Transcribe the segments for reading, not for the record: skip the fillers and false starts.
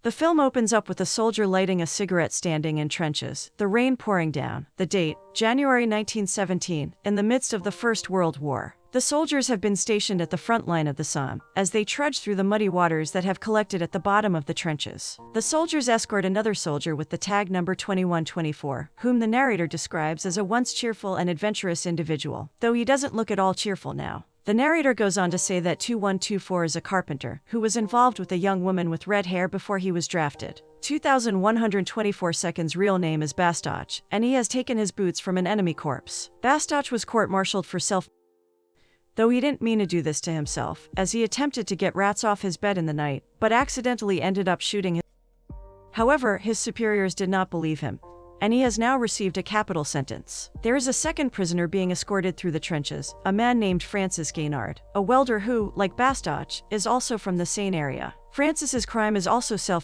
The film opens up with a soldier lighting a cigarette standing in trenches, the rain pouring down. The date, January 1917, in the midst of the First World War. The soldiers have been stationed at the front line of the Somme, as they trudge through the muddy waters that have collected at the bottom of the trenches. The soldiers escort another soldier with the tag number 2124, whom the narrator describes as a once cheerful and adventurous individual, though he doesn't look at all cheerful now. The narrator goes on to say that 2124 is a carpenter who was involved with a young woman with red hair before he was drafted. 2124 seconds real name is Bastoch, and he has taken his boots from an enemy corpse. Bastoch was court-martialed for though he didn't mean to do this to himself, as he attempted to get rats off his bed in the night, but accidentally ended up shooting him. However, his superiors did not believe him, and he has now received a capital sentence. There is a second prisoner being escorted through the trenches, a man named Francis Gaynard, a welder who, like Bastoch, is also from the Seine area. Francis's crime is also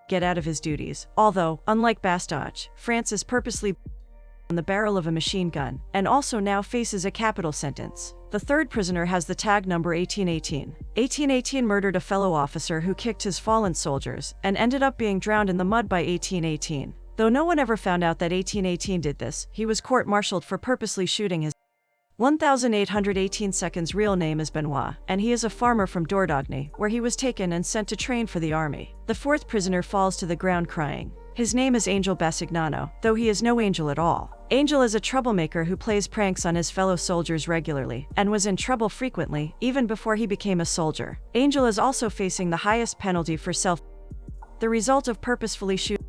get out of his duties, although, unlike Bastoch, Francis purposely on the barrel of a machine gun, and also now faces a capital sentence. The third prisoner has the tag number 1818. 1818 murdered a fellow officer who kicked his fallen soldiers, and ended up being drowned in the mud by 1818. Though no one ever found out that 1818 did this, he was court-martialed for purposely shooting his 1818 seconds real name is Benoit, and he is a farmer from Dordogne, where he was taken and sent to train for the army. The fourth prisoner falls to the ground crying. His name is Angel Bassignano, though he is no angel at all. Angel is a troublemaker who plays pranks on his fellow soldiers regularly, and was in trouble frequently, even before he became a soldier. Angel is also facing the highest penalty for the result of purposefully shooting.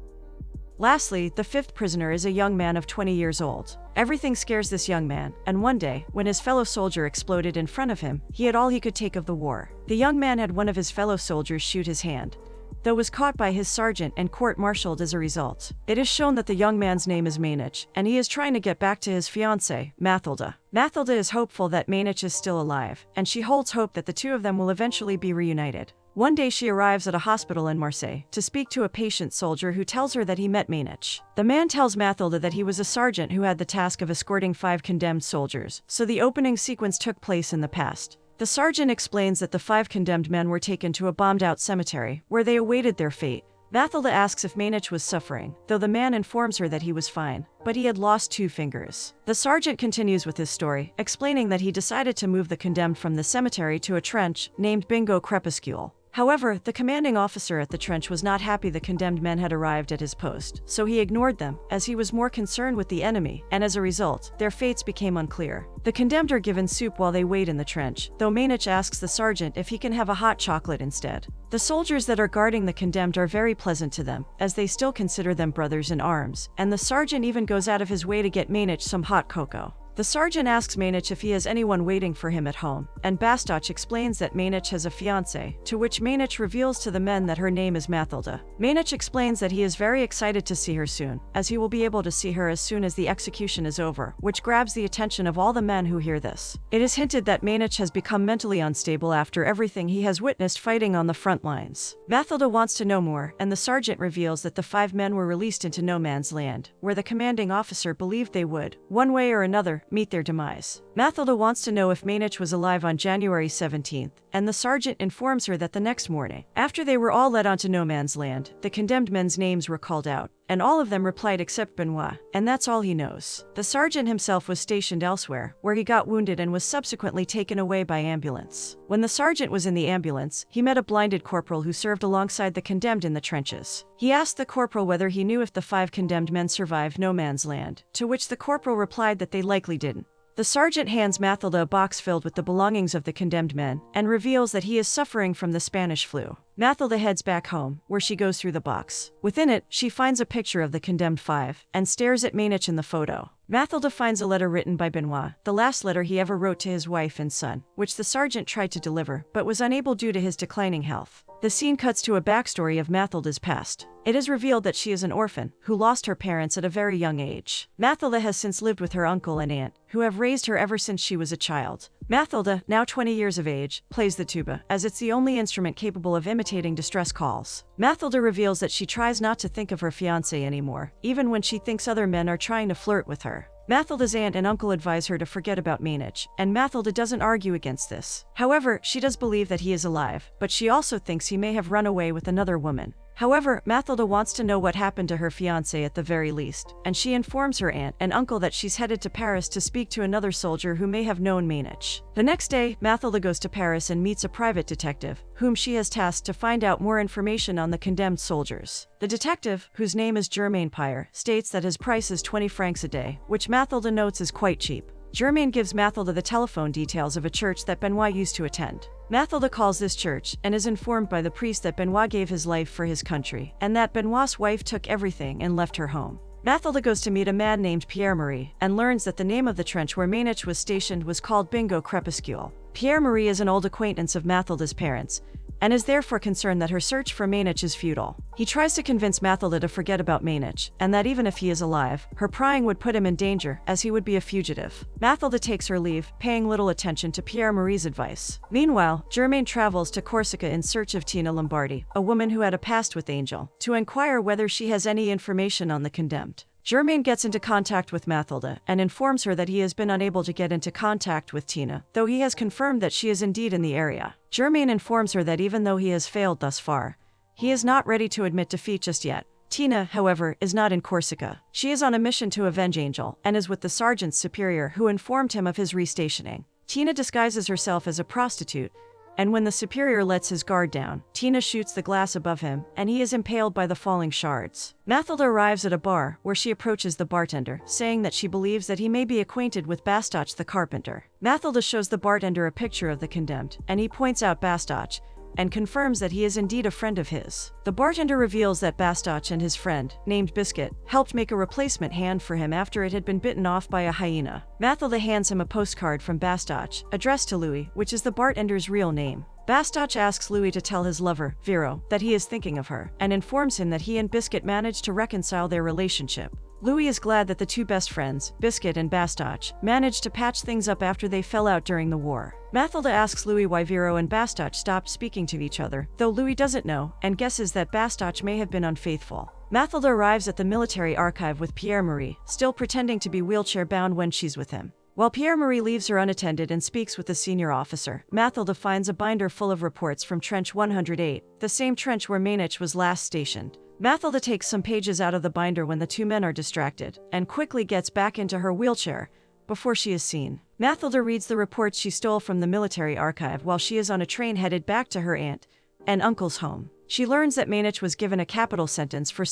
Lastly, the fifth prisoner is a young man of 20 years old. Everything scares this young man, and one day, when his fellow soldier exploded in front of him, he had all he could take of the war. The young man had one of his fellow soldiers shoot his hand, though was caught by his sergeant and court-martialed as a result. It is shown that the young man's name is Benoit, and he is trying to get back to his fiancée, Mathilda. Mathilda is hopeful that Benoit is still alive, and she holds hope that the two of them will eventually be reunited. One day she arrives at a hospital in Marseille to speak to a patient soldier who tells her that he met Benoit. The man tells Mathilda that he was a sergeant who had the task of escorting 5 condemned soldiers, so the opening sequence took place in the past. The sergeant explains that the 5 condemned men were taken to a bombed-out cemetery, where they awaited their fate. Mathilda asks if Benoit was suffering, though the man informs her that he was fine, but he had lost 2 fingers. The sergeant continues with his story, explaining that he decided to move the condemned from the cemetery to a trench named Bingo Crepuscule. However, the commanding officer at the trench was not happy the condemned men had arrived at his post, so he ignored them, as he was more concerned with the enemy, and as a result, their fates became unclear. The condemned are given soup while they wait in the trench, though Benoit asks the sergeant if he can have a hot chocolate instead. The soldiers that are guarding the condemned are very pleasant to them, as they still consider them brothers in arms, and the sergeant even goes out of his way to get Benoit some hot cocoa. The sergeant asks Benoit if he has anyone waiting for him at home, and Bastoch explains that Benoit has a fiancée, to which Benoit reveals to the men that her name is Mathilda. Benoit explains that he is very excited to see her soon, as he will be able to see her as soon as the execution is over, which grabs the attention of all the men who hear this. It is hinted that Benoit has become mentally unstable after everything he has witnessed fighting on the front lines. Mathilda wants to know more, and the sergeant reveals that the 5 men were released into no man's land, where the commanding officer believed they would, one way or another, meet their demise. Mathilda wants to know if Benoit was alive on January 17th, and the sergeant informs her that the next morning, after they were all led onto no man's land, the condemned men's names were called out, and all of them replied except Benoit, and that's all he knows. The sergeant himself was stationed elsewhere, where he got wounded and was subsequently taken away by ambulance. When the sergeant was in the ambulance, he met a blinded corporal who served alongside the condemned in the trenches. He asked the corporal whether he knew if the 5 condemned men survived no man's land, to which the corporal replied that they likely didn't. The sergeant hands Mathilda a box filled with the belongings of the condemned men, and reveals that he is suffering from the Spanish flu. Mathilda heads back home, where she goes through the box. Within it, she finds a picture of the condemned 5, and stares at Benoit in the photo. Mathilda finds a letter written by Benoit, the last letter he ever wrote to his wife and son, which the sergeant tried to deliver, but was unable due to his declining health. The scene cuts to a backstory of Mathilda's past. It is revealed that she is an orphan, who lost her parents at a very young age. Mathilda has since lived with her uncle and aunt, who have raised her ever since she was a child. Mathilda, now 20 years of age, plays the tuba, as it's the only instrument capable of imitating distress calls. Mathilda reveals that she tries not to think of her fiancé anymore, even when she thinks other men are trying to flirt with her. Mathilda's aunt and uncle advise her to forget about Benoit, and Mathilda doesn't argue against this. However, she does believe that he is alive, but she also thinks he may have run away with another woman. However, Mathilda wants to know what happened to her fiancé at the very least, and she informs her aunt and uncle that she's headed to Paris to speak to another soldier who may have known Maynich. The next day, Mathilda goes to Paris and meets a private detective, whom she has tasked to find out more information on the condemned soldiers. The detective, whose name is Germain Pyre, states that his price is 20 francs a day, which Mathilda notes is quite cheap. Germain gives Mathilda the telephone details of a church that Benoit used to attend. Mathilda calls this church and is informed by the priest that Benoit gave his life for his country, and that Benoit's wife took everything and left her home. Mathilda goes to meet a man named Pierre-Marie and learns that the name of the trench where Maynich was stationed was called Bingo Crepuscule. Pierre-Marie is an old acquaintance of Mathilda's parents, and is therefore concerned that her search for Maynich is futile. He tries to convince Mathilda to forget about Maynich, and that even if he is alive, her prying would put him in danger, as he would be a fugitive. Mathilda takes her leave, paying little attention to Pierre-Marie's advice. Meanwhile, Germain travels to Corsica in search of Tina Lombardi, a woman who had a past with Angel, to inquire whether she has any information on the condemned. Germain gets into contact with Mathilda and informs her that he has been unable to get into contact with Tina, though he has confirmed that she is indeed in the area. Germain informs her that even though he has failed thus far, he is not ready to admit defeat just yet. Tina, however, is not in Corsica. She is on a mission to avenge Angel and is with the sergeant's superior who informed him of his restationing. Tina disguises herself as a prostitute, and when the superior lets his guard down, Tina shoots the glass above him, and he is impaled by the falling shards. Mathilda arrives at a bar, where she approaches the bartender, saying that she believes that he may be acquainted with Bastoch the carpenter. Mathilda shows the bartender a picture of the condemned, and he points out Bastoch, and confirms that he is indeed a friend of his. The bartender reveals that Bastoch and his friend, named Biscuit, helped make a replacement hand for him after it had been bitten off by a hyena. Mathilda hands him a postcard from Bastoch, addressed to Louis, which is the bartender's real name. Bastoch asks Louis to tell his lover, Vero, that he is thinking of her, and informs him that he and Biscuit managed to reconcile their relationship. Louis is glad that the two best friends, Biscuit and Bastoch, managed to patch things up after they fell out during the war. Mathilda asks Louis why Vero and Bastoch stopped speaking to each other, though Louis doesn't know, and guesses that Bastoch may have been unfaithful. Mathilda arrives at the military archive with Pierre-Marie, still pretending to be wheelchair-bound when she's with him. While Pierre-Marie leaves her unattended and speaks with the senior officer, Mathilda finds a binder full of reports from Trench 108, the same trench where Maynich was last stationed. Mathilda takes some pages out of the binder when the two men are distracted, and quickly gets back into her wheelchair before she is seen. Mathilda reads the reports she stole from the military archive while she is on a train headed back to her aunt and uncle's home. She learns that Maynich was given a capital sentence for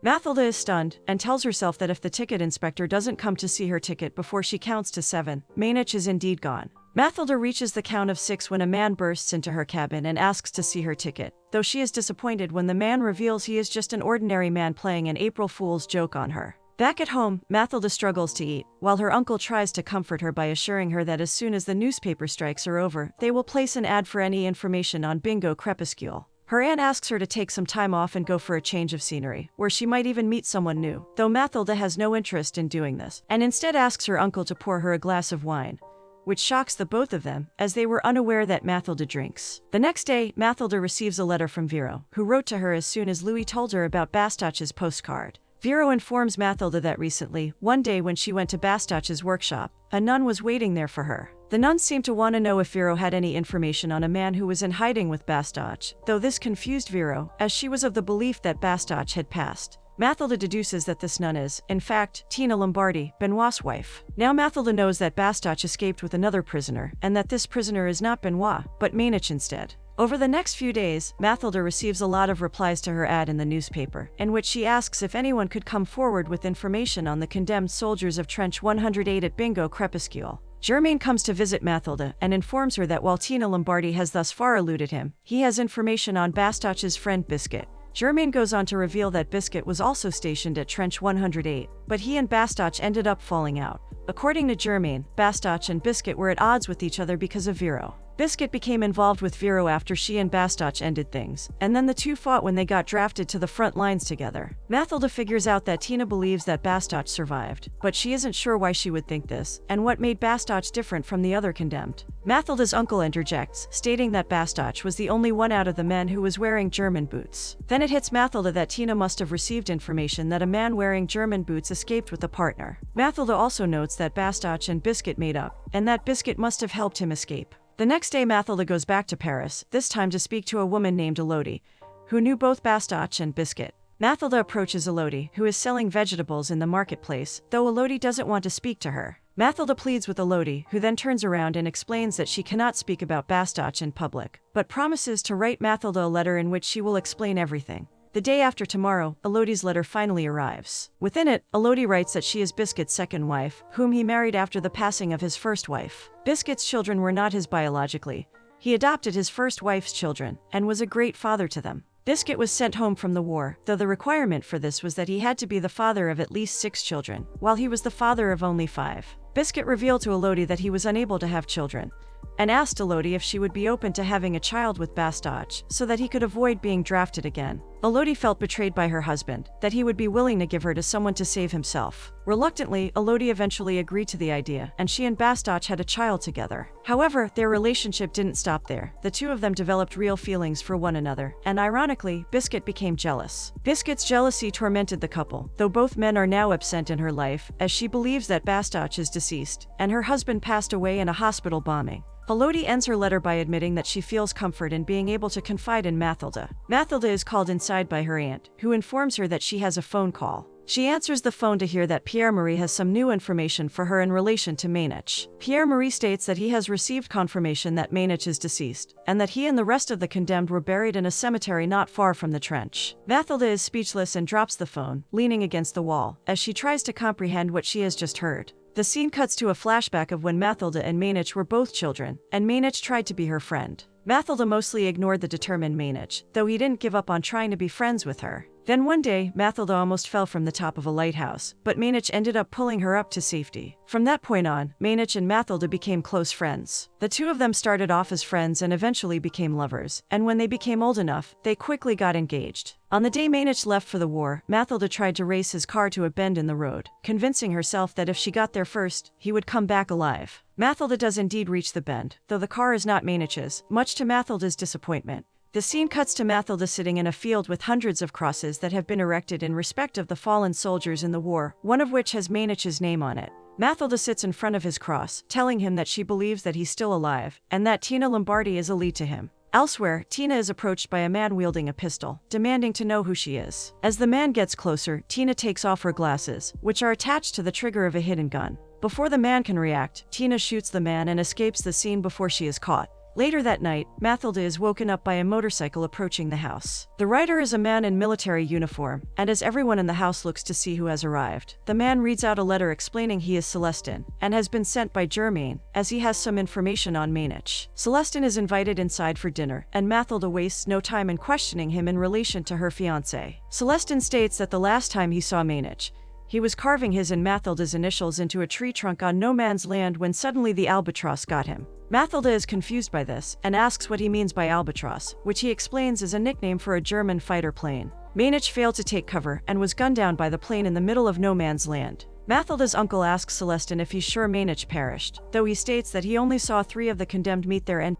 Mathilda is stunned and tells herself that if the ticket inspector doesn't come to see her ticket before she counts to 7, Maynich is indeed gone. Mathilda reaches the count of 6 when a man bursts into her cabin and asks to see her ticket, though she is disappointed when the man reveals he is just an ordinary man playing an April Fool's joke on her. Back at home, Mathilda struggles to eat, while her uncle tries to comfort her by assuring her that as soon as the newspaper strikes are over, they will place an ad for any information on Bingo Crepuscule. Her aunt asks her to take some time off and go for a change of scenery, where she might even meet someone new, though Mathilda has no interest in doing this, and instead asks her uncle to pour her a glass of wine, which shocks the both of them, as they were unaware that Mathilda drinks. The next day, Mathilda receives a letter from Vero, who wrote to her as soon as Louis told her about Bastoch's postcard. Vero informs Mathilda that recently, one day when she went to Bastoch's workshop, a nun was waiting there for her. The nun seemed to want to know if Vero had any information on a man who was in hiding with Bastoch, though this confused Vero, as she was of the belief that Bastoch had passed. Mathilda deduces that this nun is, in fact, Tina Lombardi, Benoit's wife. Now Mathilda knows that Bastoch escaped with another prisoner, and that this prisoner is not Benoit, but Maynich instead. Over the next few days, Mathilda receives a lot of replies to her ad in the newspaper, in which she asks if anyone could come forward with information on the condemned soldiers of Trench 108 at Bingo Crepuscule. Germain comes to visit Mathilda and informs her that while Tina Lombardi has thus far eluded him, he has information on Bastoch's friend Biscuit. Germain goes on to reveal that Biscuit was also stationed at Trench 108, but he and Bastoch ended up falling out. According to Germain, Bastoch and Biscuit were at odds with each other because of Vero. Biscuit became involved with Vero after she and Bastoch ended things, and then the two fought when they got drafted to the front lines together. Mathilda figures out that Tina believes that Bastoch survived, but she isn't sure why she would think this, and what made Bastoch different from the other condemned. Mathilda's uncle interjects, stating that Bastoch was the only one out of the men who was wearing German boots. Then it hits Mathilda that Tina must have received information that a man wearing German boots escaped with a partner. Mathilda also notes that Bastoch and Biscuit made up, and that Biscuit must have helped him escape. The next day Mathilda goes back to Paris, this time to speak to a woman named Elodie, who knew both Bastoch and Biscuit. Mathilda approaches Elodie, who is selling vegetables in the marketplace, though Elodie doesn't want to speak to her. Mathilda pleads with Elodie, who then turns around and explains that she cannot speak about Bastoch in public, but promises to write Mathilda a letter in which she will explain everything. The day after tomorrow, Elodie's letter finally arrives. Within it, Elodie writes that she is Biscuit's second wife, whom he married after the passing of his first wife. Biscuit's children were not his biologically. He adopted his first wife's children, and was a great father to them. Biscuit was sent home from the war, though the requirement for this was that he had to be the father of at least 6 children, while he was the father of only 5. Biscuit revealed to Elodie that he was unable to have children, and asked Elodie if she would be open to having a child with Bastoch, so that he could avoid being drafted again. Elodie felt betrayed by her husband, that he would be willing to give her to someone to save himself. Reluctantly, Elodie eventually agreed to the idea, and she and Bastoch had a child together. However, their relationship didn't stop there. The two of them developed real feelings for one another, and ironically, Biscuit became jealous. Biscuit's jealousy tormented the couple, though both men are now absent in her life, as she believes that Bastoch is deceased, and her husband passed away in a hospital bombing. Elodie ends her letter by admitting that she feels comfort in being able to confide in Mathilda. Mathilda is called inside by her aunt, who informs her that she has a phone call. She answers the phone to hear that Pierre-Marie has some new information for her in relation to Maynich. Pierre-Marie states that he has received confirmation that Maynich is deceased, and that he and the rest of the condemned were buried in a cemetery not far from the trench. Mathilda is speechless and drops the phone, leaning against the wall, as she tries to comprehend what she has just heard. The scene cuts to a flashback of when Mathilda and Maynich were both children, and Maynich tried to be her friend. Mathilda mostly ignored the determined Maynich, though he didn't give up on trying to be friends with her. Then one day, Mathilda almost fell from the top of a lighthouse, but Maynich ended up pulling her up to safety. From that point on, Maynich and Mathilda became close friends. The two of them started off as friends and eventually became lovers, and when they became old enough, they quickly got engaged. On the day Maynich left for the war, Mathilda tried to race his car to a bend in the road, convincing herself that if she got there first, he would come back alive. Mathilda does indeed reach the bend, though the car is not Maynich's, much to Mathilda's disappointment. The scene cuts to Mathilda sitting in a field with hundreds of crosses that have been erected in respect of the fallen soldiers in the war, one of which has Maynich's name on it. Mathilda sits in front of his cross, telling him that she believes that he's still alive, and that Tina Lombardi is a lead to him. Elsewhere, Tina is approached by a man wielding a pistol, demanding to know who she is. As the man gets closer, Tina takes off her glasses, which are attached to the trigger of a hidden gun. Before the man can react, Tina shoots the man and escapes the scene before she is caught. Later that night, Mathilda is woken up by a motorcycle approaching the house. The rider is a man in military uniform, and as everyone in the house looks to see who has arrived, the man reads out a letter explaining he is Celestine, and has been sent by Germain, as he has some information on Maynich. Celestine is invited inside for dinner, and Mathilda wastes no time in questioning him in relation to her fiancé. Celestine states that the last time he saw Maynich, he was carving his and Mathilda's initials into a tree trunk on no man's land when suddenly the albatross got him. Mathilda is confused by this, and asks what he means by albatross, which he explains is a nickname for a German fighter plane. Maynich failed to take cover, and was gunned down by the plane in the middle of no man's land. Mathilda's uncle asks Celestine if he's sure Maynich perished, though he states that he only saw 3 of the condemned meet their end.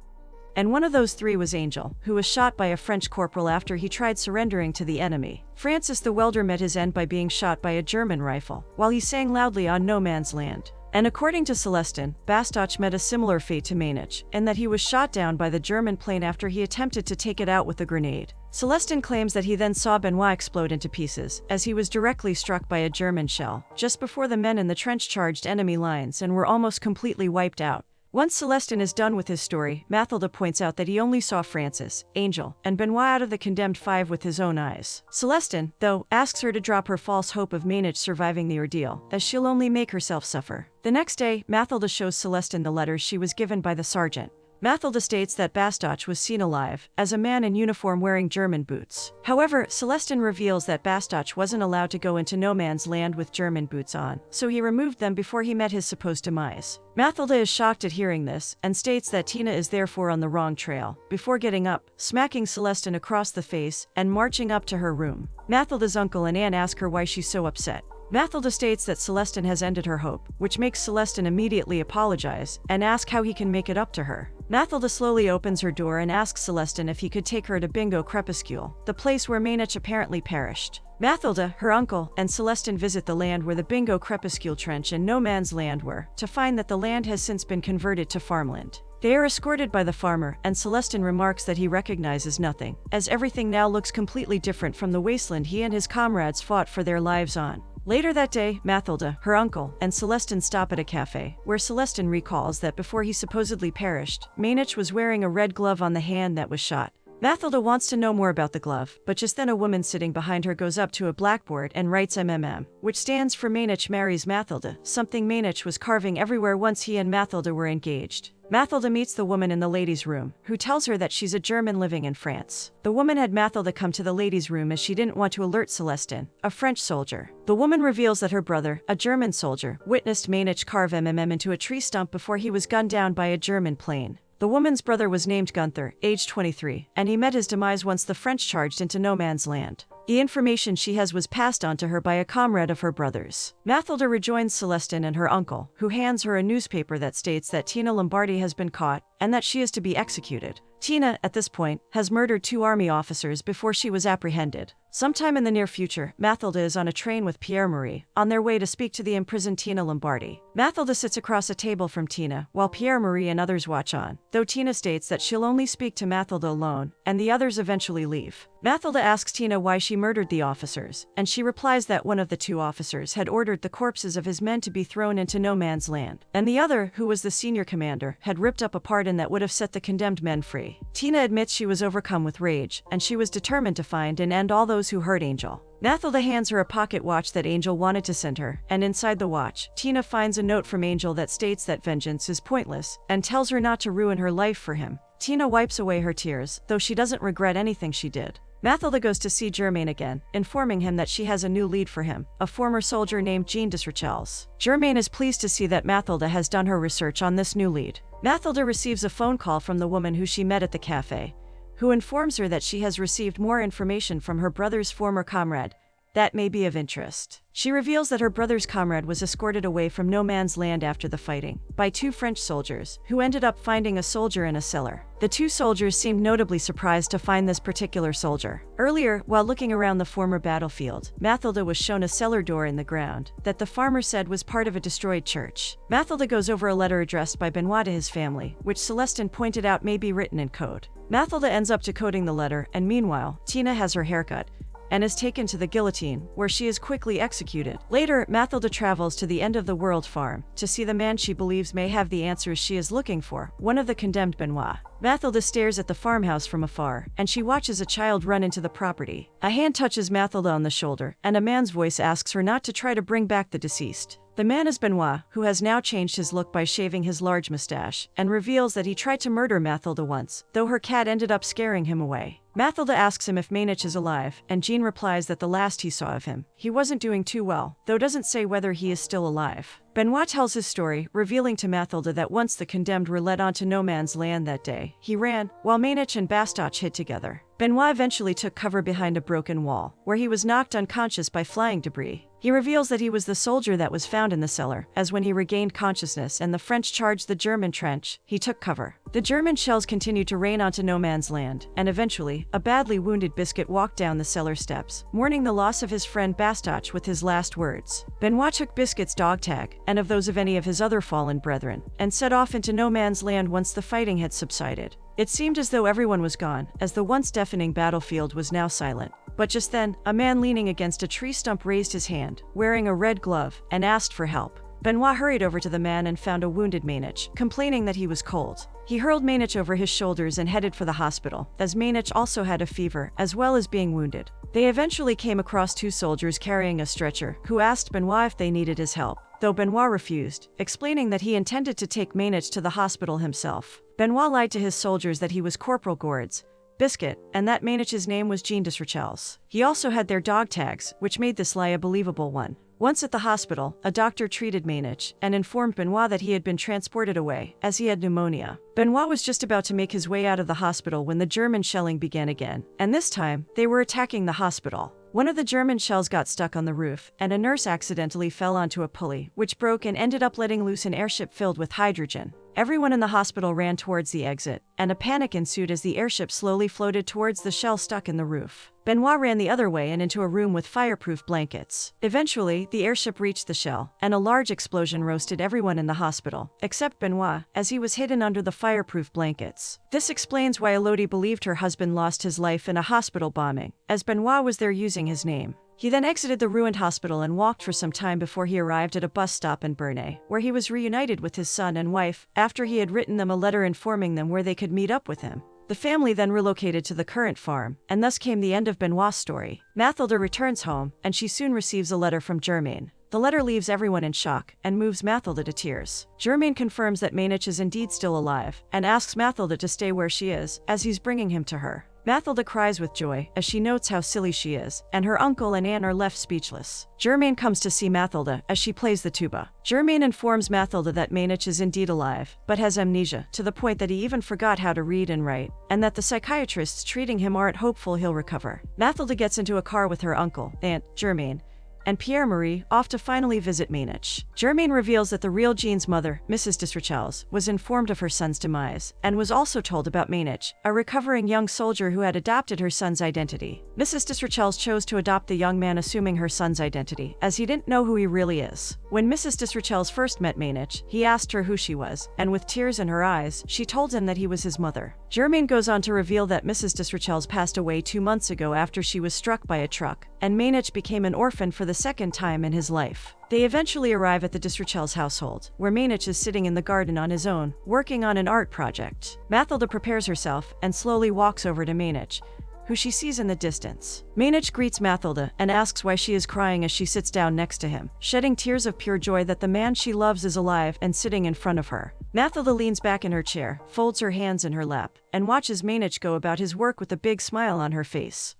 And one of those 3 was Angel, who was shot by a French corporal after he tried surrendering to the enemy. Francis the welder met his end by being shot by a German rifle, while he sang loudly on no man's land. And according to Celestine, Bastoch met a similar fate to Maynich, in that he was shot down by the German plane after he attempted to take it out with a grenade. Celestine claims that he then saw Benoit explode into pieces, as he was directly struck by a German shell, just before the men in the trench charged enemy lines and were almost completely wiped out. Once Celestine is done with his story, Mathilda points out that he only saw Francis, Angel, and Benoit out of the condemned 5 with his own eyes. Celestine, though, asks her to drop her false hope of Maynich surviving the ordeal, as she'll only make herself suffer. The next day, Mathilda shows Celestine the letters she was given by the sergeant. Mathilda states that Bastoch was seen alive, as a man in uniform wearing German boots. However, Celestine reveals that Bastoch wasn't allowed to go into no man's land with German boots on, so he removed them before he met his supposed demise. Mathilda is shocked at hearing this, and states that Tina is therefore on the wrong trail, before getting up, smacking Celestine across the face, and marching up to her room. Mathilda's uncle and aunt ask her why she's so upset. Mathilda states that Celestine has ended her hope, which makes Celestine immediately apologize, and ask how he can make it up to her. Mathilda slowly opens her door and asks Celestine if he could take her to Bingo Crepuscule, the place where Maynich apparently perished. Mathilda, her uncle, and Celestine visit the land where the Bingo Crepuscule trench and no man's land were, to find that the land has since been converted to farmland. They are escorted by the farmer, and Celestine remarks that he recognizes nothing, as everything now looks completely different from the wasteland he and his comrades fought for their lives on. Later that day, Mathilda, her uncle, and Celestine stop at a cafe, where Celestine recalls that before he supposedly perished, Maynich was wearing a red glove on the hand that was shot. Mathilda wants to know more about the glove, but just then a woman sitting behind her goes up to a blackboard and writes MMM, which stands for Maynich marries Mathilda, something Maynich was carving everywhere once he and Mathilda were engaged. Mathilda meets the woman in the ladies' room, who tells her that she's a German living in France. The woman had Mathilda come to the ladies' room as she didn't want to alert Celestine, a French soldier. The woman reveals that her brother, a German soldier, witnessed Maynich carve MMM into a tree stump before he was gunned down by a German plane. The woman's brother was named Gunther, aged 23, and he met his demise once the French charged into no man's land. The information she has was passed on to her by a comrade of her brother's. Mathilda rejoins Celestine and her uncle, who hands her a newspaper that states that Tina Lombardi has been caught and that she is to be executed. Tina, at this point, has murdered 2 army officers before she was apprehended. Sometime in the near future, Mathilda is on a train with Pierre-Marie, on their way to speak to the imprisoned Tina Lombardi. Mathilda sits across a table from Tina, while Pierre-Marie and others watch on, though Tina states that she'll only speak to Mathilda alone, and the others eventually leave. Mathilda asks Tina why she murdered the officers, and she replies that one of the 2 officers had ordered the corpses of his men to be thrown into no man's land, and the other, who was the senior commander, had ripped up a pardon that would have set the condemned men free. Tina admits she was overcome with rage, and she was determined to find and end all those who hurt Angel. Mathilda hands her a pocket watch that Angel wanted to send her, and inside the watch, Tina finds a note from Angel that states that vengeance is pointless, and tells her not to ruin her life for him. Tina wipes away her tears, though she doesn't regret anything she did. Mathilda goes to see Germain again, informing him that she has a new lead for him, a former soldier named Jean Desrochelles. Germain is pleased to see that Mathilda has done her research on this new lead. Mathilda receives a phone call from the woman who she met at the cafe, who informs her that she has received more information from her brother's former comrade that may be of interest. She reveals that her brother's comrade was escorted away from no man's land after the fighting by 2 French soldiers, who ended up finding a soldier in a cellar. The 2 soldiers seemed notably surprised to find this particular soldier. Earlier, while looking around the former battlefield, Mathilda was shown a cellar door in the ground that the farmer said was part of a destroyed church. Mathilda goes over a letter addressed by Benoit to his family, which Celestine pointed out may be written in code. Mathilda ends up decoding the letter, and meanwhile, Tina has her haircut and is taken to the guillotine, where she is quickly executed. Later, Mathilda travels to the end-of-the-world farm to see the man she believes may have the answers she is looking for, one of the condemned Benoit. Mathilda stares at the farmhouse from afar, and she watches a child run into the property. A hand touches Mathilda on the shoulder, and a man's voice asks her not to try to bring back the deceased. The man is Benoit, who has now changed his look by shaving his large mustache, and reveals that he tried to murder Mathilda once, though her cat ended up scaring him away. Mathilda asks him if Maynich is alive, and Jean replies that the last he saw of him, he wasn't doing too well, though doesn't say whether he is still alive. Benoit tells his story, revealing to Mathilda that once the condemned were led onto no man's land that day, he ran, while Maynich and Bastoch hid together. Benoit eventually took cover behind a broken wall, where he was knocked unconscious by flying debris. He reveals that he was the soldier that was found in the cellar, as when he regained consciousness and the French charged the German trench, he took cover. The German shells continued to rain onto no man's land, and eventually, a badly wounded Biscuit walked down the cellar steps, mourning the loss of his friend Bastoch with his last words. Benoit took Biscuit's dog tag, and of those of any of his other fallen brethren, and set off into no man's land once the fighting had subsided. It seemed as though everyone was gone, as the once deafening battlefield was now silent. But just then, a man leaning against a tree stump raised his hand, wearing a red glove, and asked for help. Benoit hurried over to the man and found a wounded Maynich, complaining that he was cold. He hurled Maynich over his shoulders and headed for the hospital, as Maynich also had a fever, as well as being wounded. They eventually came across 2 soldiers carrying a stretcher, who asked Benoit if they needed his help, though Benoit refused, explaining that he intended to take Maynich to the hospital himself. Benoit lied to his soldiers that he was Corporal Gord's Biscuit, and that Maynich's name was Jean Desrochelles. He also had their dog tags, which made this lie a believable one. Once at the hospital, a doctor treated Maynich and informed Benoit that he had been transported away, as he had pneumonia. Benoit was just about to make his way out of the hospital when the German shelling began again, and this time, they were attacking the hospital. One of the German shells got stuck on the roof, and a nurse accidentally fell onto a pulley, which broke and ended up letting loose an airship filled with hydrogen. Everyone in the hospital ran towards the exit, and a panic ensued as the airship slowly floated towards the shell stuck in the roof. Benoit ran the other way and into a room with fireproof blankets. Eventually, the airship reached the shell, and a large explosion roasted everyone in the hospital, except Benoit, as he was hidden under the fireproof blankets. This explains why Elodie believed her husband lost his life in a hospital bombing, as Benoit was there using his name. He then exited the ruined hospital and walked for some time before he arrived at a bus stop in Bernay, where he was reunited with his son and wife, after he had written them a letter informing them where they could meet up with him. The family then relocated to the current farm, and thus came the end of Benoit's story. Mathilda returns home, and she soon receives a letter from Germaine. The letter leaves everyone in shock, and moves Mathilda to tears. Germaine confirms that Maynich is indeed still alive, and asks Mathilda to stay where she is, as he's bringing him to her. Mathilda cries with joy, as she notes how silly she is, and her uncle and aunt are left speechless. Germaine comes to see Mathilda, as she plays the tuba. Germaine informs Mathilda that Maynich is indeed alive, but has amnesia, to the point that he even forgot how to read and write, and that the psychiatrists treating him aren't hopeful he'll recover. Mathilda gets into a car with her uncle, aunt, Germaine, and Pierre-Marie, off to finally visit Maynich. Germaine reveals that the real Jean's mother, Mrs. Desrochelles, was informed of her son's demise, and was also told about Maynich, a recovering young soldier who had adopted her son's identity. Mrs. Desrochelles chose to adopt the young man assuming her son's identity, as he didn't know who he really is. When Mrs. Desrochelles first met Maynich, he asked her who she was, and with tears in her eyes, she told him that he was his mother. Germaine goes on to reveal that Mrs. Desrochelles passed away 2 months ago after she was struck by a truck, and Maynich became an orphan for the second time in his life. They eventually arrive at the Desrochelles household, where Maynich is sitting in the garden on his own, working on an art project. Mathilda prepares herself and slowly walks over to Maynich, who she sees in the distance. Maynich greets Mathilda and asks why she is crying as she sits down next to him, shedding tears of pure joy that the man she loves is alive and sitting in front of her. Mathilda leans back in her chair, folds her hands in her lap, and watches Maynich go about his work with a big smile on her face.